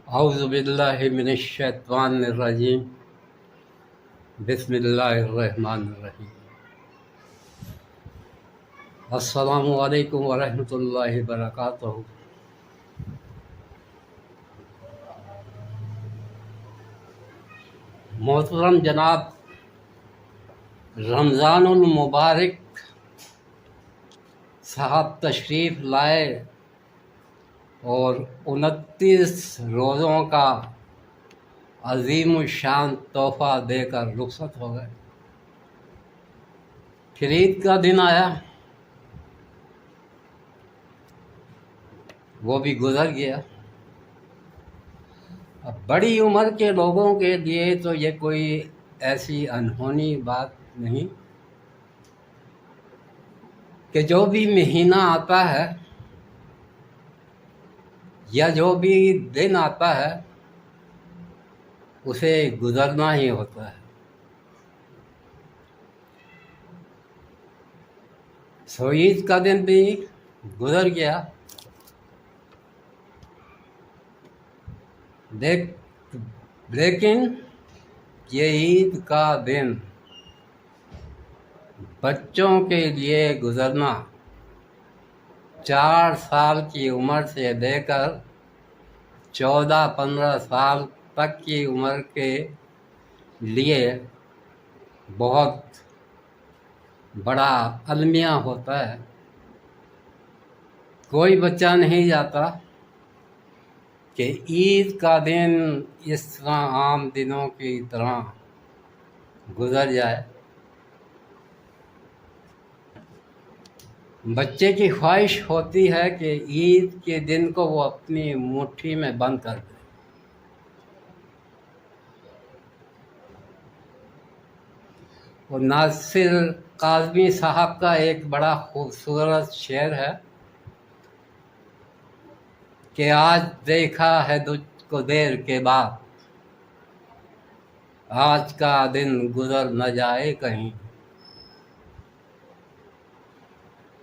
औज़ु बिल्लाहि मिनश्शैतानिर्रजीम बिस्मिल्लाहिर्रहमानिर्रहीम। अस्सलामु अलैकुम वरहमतुल्लाहि वबरकातुहू। मोहतरम जनाब, रमज़ानुल मुबारक साहब तशरीफ़ लाए और 29 रोज़ों का अजीम शान तोहफ़ा देकर रुखसत हो गए। फिर ईद का दिन आया, वो भी गुजर गया। अब बड़ी उम्र के लोगों के लिए तो ये कोई ऐसी अनहोनी बात नहीं कि जो भी महीना आता है या जो भी दिन आता है उसे गुजरना ही होता है। सो ईद का दिन भी गुजर गया। लेकिन ये ईद का दिन बच्चों के लिए गुजरना 4 साल की उम्र से लेकर 14-15 साल तक की उम्र के लिए बहुत बड़ा अलमिया होता है। कोई बच्चा नहीं चाहता कि ईद का दिन इस तरह आम दिनों की तरह गुजर जाए। बच्चे की ख्वाहिश होती है कि ईद के दिन को वो अपनी मुट्ठी में बंद कर दे। और नासिर काज़मी साहब का एक बड़ा खूबसूरत शेर है कि आज देखा है तुझको देर के बाद, आज का दिन गुजर न जाए कहीं।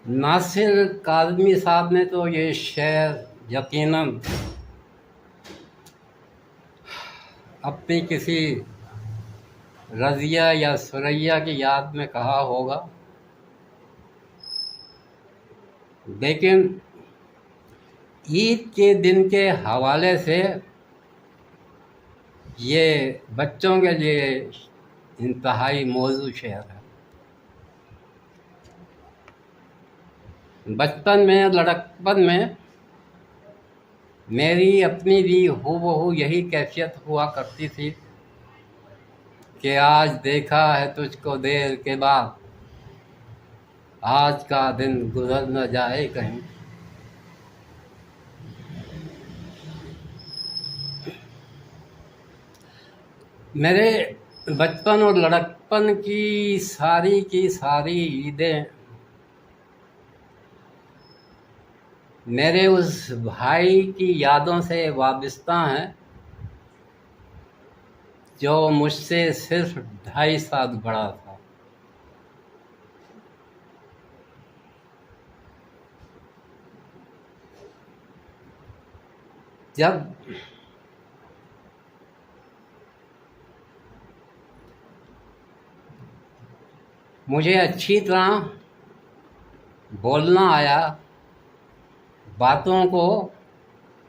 नासिर काज़मी साहब ने तो ये शेर यकीनन अपनी किसी रज़िया या सुरैया की याद में कहा होगा, लेकिन ईद के दिन के हवाले से ये बच्चों के लिए इंतहाई मौजू शेर है। बचपन में, लड़कपन में मेरी अपनी भी हूबहू यही कैफियत हुआ करती थी कि आज देखा है तुझको देर के बाद, आज का दिन गुजर न जाए कहीं। मेरे बचपन और लड़कपन की सारी ईदें मेरे उस भाई की यादों से वाबस्ता हैं जो मुझसे सिर्फ 2.5 साल बड़ा था। जब मुझे अच्छी तरह बोलना आया, बातों को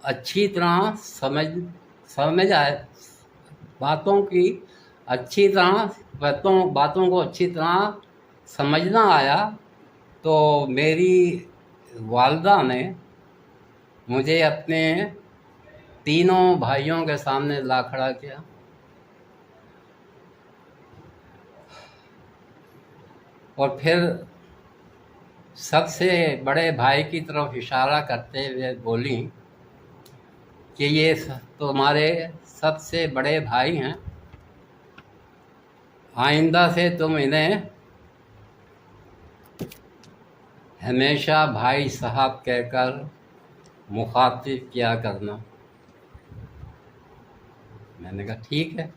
अच्छी तरह समझ आए, बातों को अच्छी तरह समझना आया, तो मेरी वालिदा ने मुझे अपने तीनों भाइयों के सामने ला खड़ा किया और फिर सबसे बड़े भाई की तरफ इशारा करते हुए बोली कि ये तुम्हारे सबसे बड़े भाई हैं, आइंदा से तुम इन्हें हमेशा भाई साहब कहकर मुखातिब किया करना। मैंने कहा ठीक है,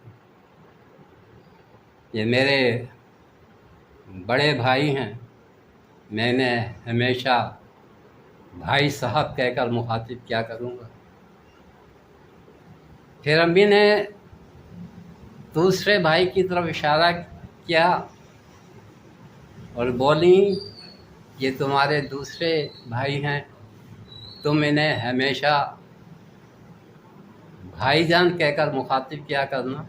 ये मेरे बड़े भाई हैं, मैंने हमेशा भाई साहब कहकर मुखातिब क्या करूँगा। फिर अम्मी ने दूसरे भाई की तरफ इशारा किया और बोली, ये तुम्हारे दूसरे भाई हैं, तुम इन्हें हमेशा भाईजान कहकर मुखातिब किया करना।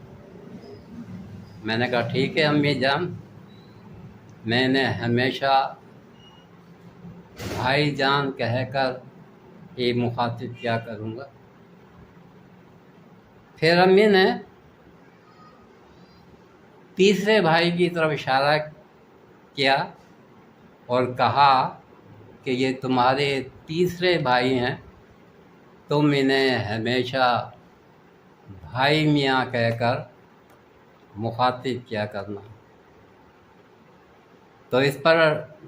मैंने कहा ठीक है अम्मी जान, मैं इन्हें हमेशा भाईजान कहकर ये मुखातिब किया करूँगा। फिर अम्मी ने तीसरे भाई की तरफ इशारा किया और कहा कि ये तुम्हारे तीसरे भाई हैं, तुम इन्हें हमेशा भाई मियाँ कहकर मुखातिब किया करना। तो इस पर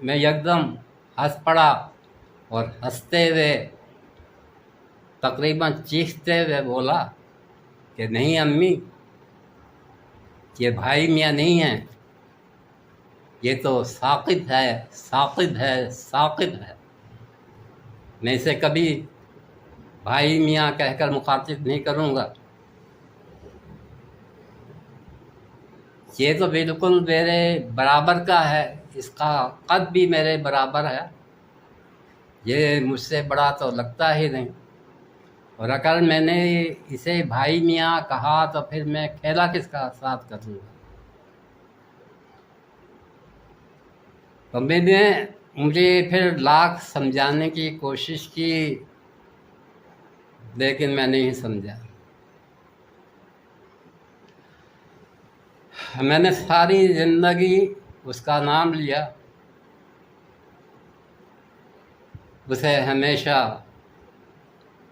मैं एकदम हंस पड़ा और हंसते हुए, तकरीबन चीखते हुए बोला कि नहीं अम्मी, ये भाई मियाँ नहीं हैं, ये तो साक़िब है, साक़िब है, साक़िब है। मैं इसे कभी भाई मियाँ कहकर मुखातिब नहीं करूँगा। ये तो बिल्कुल मेरे बराबर का है, इसका कद भी मेरे बराबर है, ये मुझसे बड़ा तो लगता ही नहीं। और अगर मैंने इसे भाई मियाँ कहा तो फिर मैं खेला किसका साथ करूँगा। तो मैंने मुझे फिर लाख समझाने की कोशिश की, लेकिन मैं नहीं समझा। मैंने सारी ज़िंदगी उसका नाम लिया, उसे हमेशा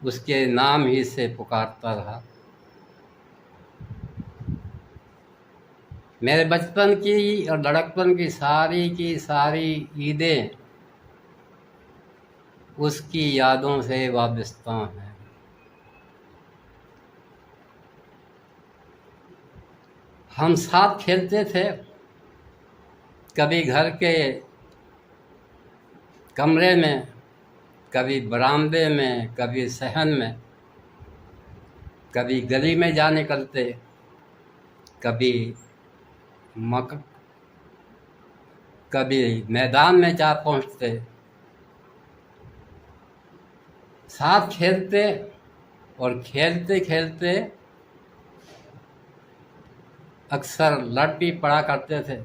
उसके नाम ही से पुकारता रहा। मेरे बचपन की और लड़कपन की सारी ईदें उसकी यादों से वाबस्ता हैं। हम साथ खेलते थे, कभी घर के कमरे में, कभी बरामदे में, कभी सहन में, कभी गली में जा निकलते, कभी कभी मैदान में जा पहुंचते, साथ खेलते और खेलते खेलते अक्सर लड़ भी पड़ा करते थे।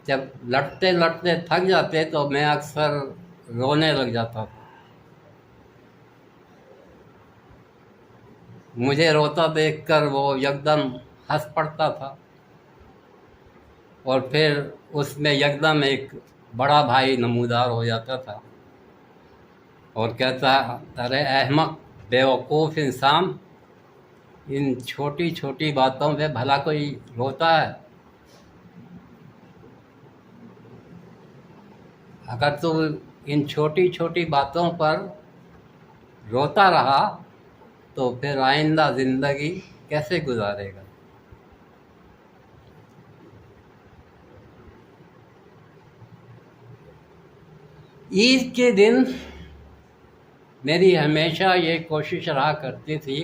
जब लड़ते लड़ते थक जाते तो मैं अक्सर रोने लग जाता था। मुझे रोता देखकर वो एकदम हंस पड़ता था और फिर उसमें एकदम एक बड़ा भाई नमूदार हो जाता था और कहता, अरे अहमक बेवकूफ़ इंसान, इन छोटी छोटी बातों पे भला कोई रोता है? अगर तू इन छोटी छोटी बातों पर रोता रहा तो फिर आइंदा ज़िंदगी कैसे गुजारेगा? ईद के दिन मेरी हमेशा ये कोशिश रहा करती थी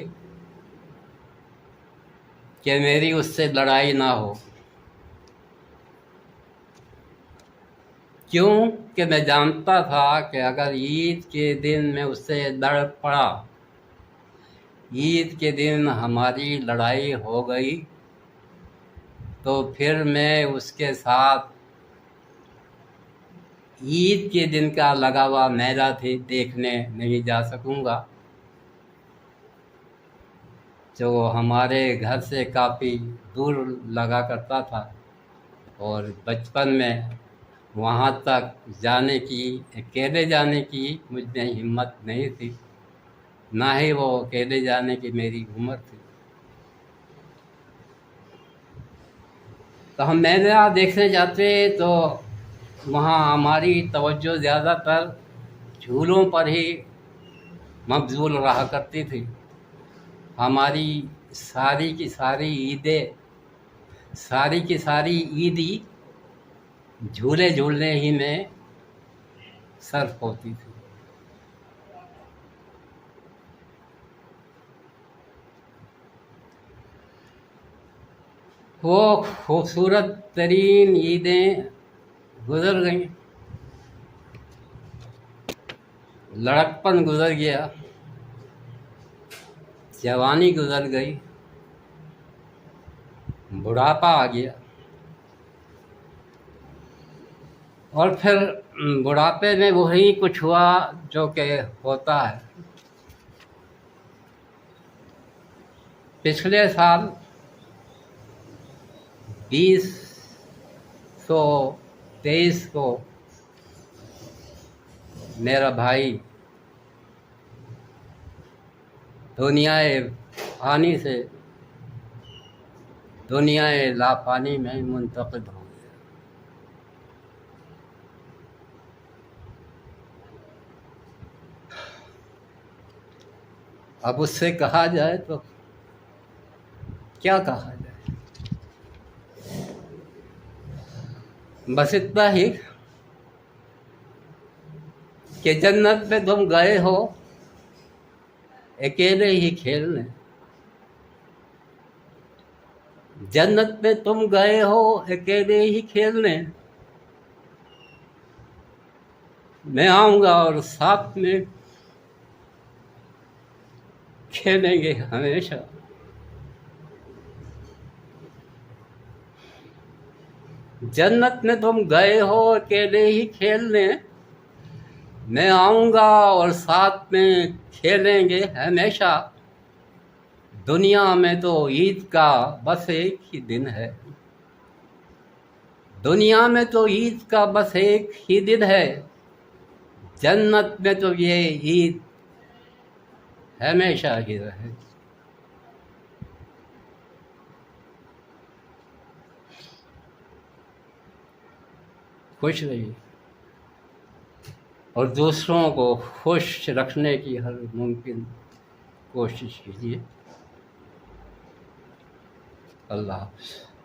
कि मेरी उससे लड़ाई ना हो। क्यों कि मैं जानता था कि अगर ईद के दिन मैं उससे लड़ पड़ा, ईद के दिन हमारी लड़ाई हो गई, तो फिर मैं उसके साथ ईद के दिन का लगा हुआ मेला थी देखने नहीं जा सकूँगा, जो हमारे घर से काफ़ी दूर लगा करता था। और बचपन में वहाँ तक जाने की, अकेले जाने की मुझ में हिम्मत नहीं थी, ना ही वो अकेले जाने की मेरी उम्र थी। तो हम मेला देखने जाते तो वहाँ हमारी तवज्जो ज़्यादातर झूलों पर ही मबज़ूल रहा करती थी। हमारी सारी की सारी ईदें, सारी की सारी ईदी झूले झूलने ही में सर्फ होती थी। वो खूबसूरत तरीन ईदें गुजर गईं, लड़कपन गुजर गया, जवानी गुजर गई, बुढ़ापा आ गया। और फिर बुढ़ापे में वही कुछ हुआ जो कि होता है। पिछले साल 2023 को मेरा भाई दुनियाए फ़ानी से दुनियाए लाफ़ानी में मुंतकिल हो गया। अब उससे कहा जाए तो क्या कहा जाए, बस इतना ही कि जन्नत में तुम गए हो अकेले ही खेलने, जन्नत में तुम गए हो अकेले ही खेलने, मैं आऊँगा और साथ में खेलेंगे हमेशा। जन्नत में तुम गए हो अकेले ही खेलने, मैं आऊँगा और साथ में खेलेंगे हमेशा। दुनिया में तो ईद का बस एक ही दिन है, दुनिया में तो ईद का बस एक ही दिन है, जन्नत में तो ये ईद हमेशा ही रहे। खुश रहिए और दूसरों को खुश रखने की हर मुमकिन कोशिश कीजिए। अल्लाह हाफ़िज़।